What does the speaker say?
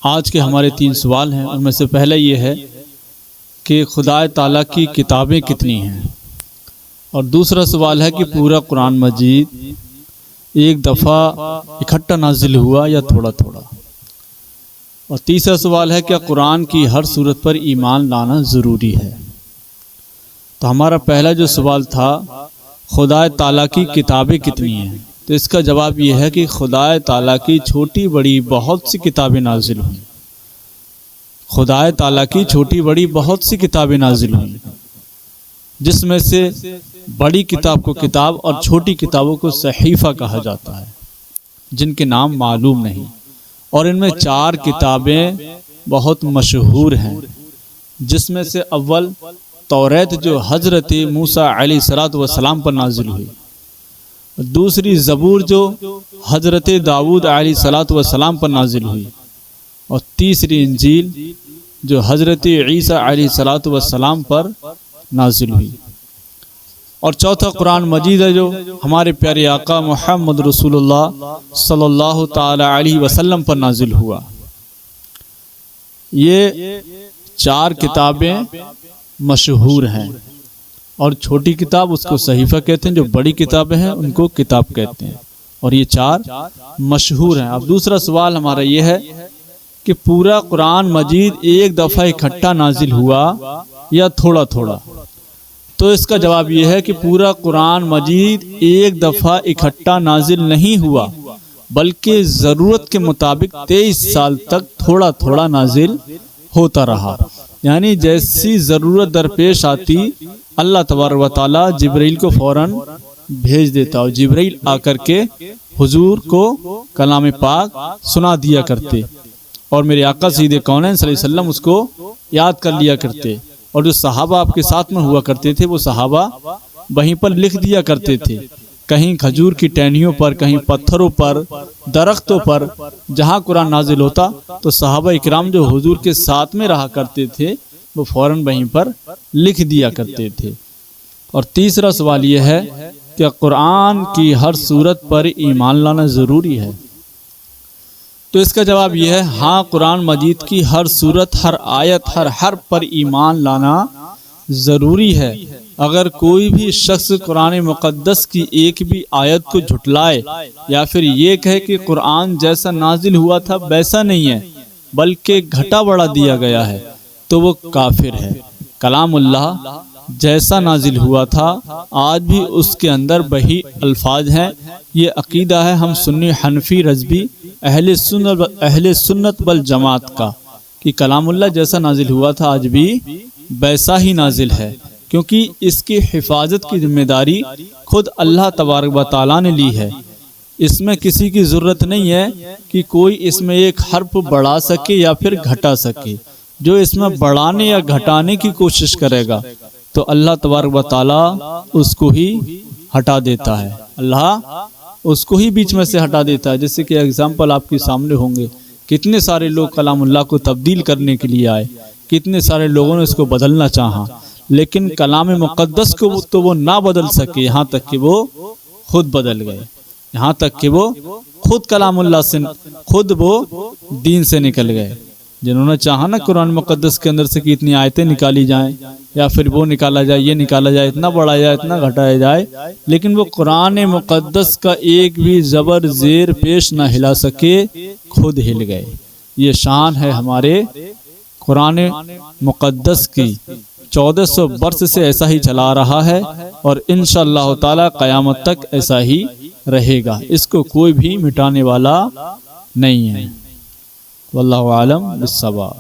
آج کے ہمارے 3 سوال ہیں، ان میں سے پہلا یہ ہے کہ خدا تعالیٰ کی کتابیں کتنی ہیں، اور دوسرا سوال ہے کہ پورا قرآن مجید ایک دفعہ اکٹھا نازل ہوا یا تھوڑا تھوڑا، اور تیسرا سوال ہے کیا قرآن کی ہر صورت پر ایمان لانا ضروری ہے۔ تو ہمارا پہلا جو سوال تھا خدا تعالیٰ کی کتابیں کتنی ہیں، تو اس کا جواب یہ ہے کہ خدا تعالیٰ کی چھوٹی بڑی بہت سی کتابیں نازل ہوئیں۔ خدا تعالیٰ کی چھوٹی بڑی بہت سی کتابیں نازل ہوئیں، جس میں سے بڑی کتاب کو کتاب اور چھوٹی کتابوں کو صحیفہ کہا جاتا ہے، جن کے نام معلوم نہیں، اور ان میں 4 کتابیں بہت مشہور ہیں، جس میں سے اول توریت جو حضرت موسیٰ علیہ السلام پر نازل ہوئی، دوسری زبور جو حضرت داؤد علیہ السلام پر نازل ہوئی، اور تیسری انجیل جو حضرت عیسیٰ علیہ السلام پر نازل ہوئی، اور چوتھا قرآن مجید ہے جو ہمارے پیارے آقا محمد رسول اللہ صلی اللہ تعالی علیہ وسلم پر نازل ہوا۔ یہ 4 کتابیں مشہور ہیں، اور چھوٹی کتاب اس کو صحیفہ کہتے ہیں، جو بڑی کتابیں ہیں ان کو کتاب کہتے ہیں، اور یہ 4 مشہور ہیں۔ اب دوسرا سوال ہمارا یہ ہے کہ پورا قرآن مجید ایک دفعہ اکٹھا نازل ہوا یا تھوڑا تھوڑا، تو اس کا جواب یہ ہے کہ پورا قرآن مجید ایک دفعہ اکٹھا نازل نہیں ہوا، بلکہ ضرورت کے مطابق 23 سال تک تھوڑا تھوڑا نازل ہوتا رہا، یعنی جیسی ضرورت درپیش آتی اللہ تبارک و تعالیٰ جبرائیل کو فوراً بھیج دیتا، اور جبرائیل آ کر کے حضور کو کلام پاک سنا دیا کرتے، اور میرے آقا سید کونین صلی اللہ علیہ وسلم اس کو یاد کر لیا کرتے، اور جو صحابہ آپ کے ساتھ میں ہوا کرتے تھے وہ صحابہ وہیں پر لکھ دیا کرتے تھے، کہیں کھجور کی ٹہنیوں پر، کہیں پتھروں پر، درختوں پر، جہاں قرآن نازل ہوتا تو صحابہ اکرام جو حضور کے ساتھ میں رہا کرتے تھے وہ فوراً وہیں پر لکھ دیا کرتے تھے۔ اور تیسرا سوال یہ ہے کہ قرآن کی ہر صورت پر ایمان لانا ضروری ہے، تو اس کا جواب یہ ہے ہاں، قرآن مجید کی ہر صورت، ہر آیت، ہر حرف پر ایمان لانا ضروری ہے۔ اگر کوئی بھی شخص قرآن مقدس کی ایک بھی آیت کو جھٹلائے یا پھر یہ کہے کہ قرآن جیسا نازل ہوا تھا ویسا نہیں ہے بلکہ گھٹا بڑھا دیا گیا ہے، تو وہ کافر ہے۔ کلام اللہ جیسا نازل ہوا تھا آج بھی اس کے اندر وہی الفاظ ہیں۔ یہ عقیدہ ہے ہم سنی، حنفی، رضوی، اہل سنت والجماعت کا، کہ کلام اللہ جیسا نازل ہوا تھا آج بھی ویسا ہی نازل ہے، کیونکہ اس کی حفاظت کی ذمہ داری خود اللہ تبارک و تعالیٰ نے لی ہے۔ اس میں کسی کی ضرورت نہیں ہے کہ کوئی اس میں ایک حرف بڑھا سکے یا پھر گھٹا سکے۔ جو اس میں بڑھانے یا گھٹانے کی کوشش کرے گا تو اللہ تبارک و تعالیٰ اس کو ہی ہٹا دیتا ہے، اللہ اس کو ہی بیچ میں سے ہٹا دیتا ہے۔ جیسے کہ اگزامپل آپ کے سامنے ہوں گے، کتنے سارے لوگ کلام اللہ کو تبدیل کرنے کے لیے آئے، کتنے سارے لوگوں نے اس کو بدلنا چاہا، لیکن کلام مقدس کو تو وہ نہ بدل سکے، یہاں تک کہ وہ خود بدل گئے، یہاں تک کہ وہ خود کلام اللہ سے، خود وہ دین سے نکل گئے۔ جنہوں نے چاہا نا قرآن مقدس کے اندر سے کہ اتنی آیتیں نکالی جائیں، یا پھر وہ نکالا جائے، یہ نکالا جائے، اتنا بڑھایا جائے، اتنا گھٹایا جائے، لیکن وہ قرآن مقدس کا ایک بھی زبر زیر پیش نہ ہلا سکے، خود ہل گئے۔ یہ شان ہے ہمارے قرآن مقدس کی، 1400 برس سے ایسا ہی چلا رہا ہے، اور انشاءاللہ تعالی قیامت تک ایسا ہی رہے گا، اس کو کوئی بھی مٹانے والا نہیں ہے۔ واللہ عالم بالصواب۔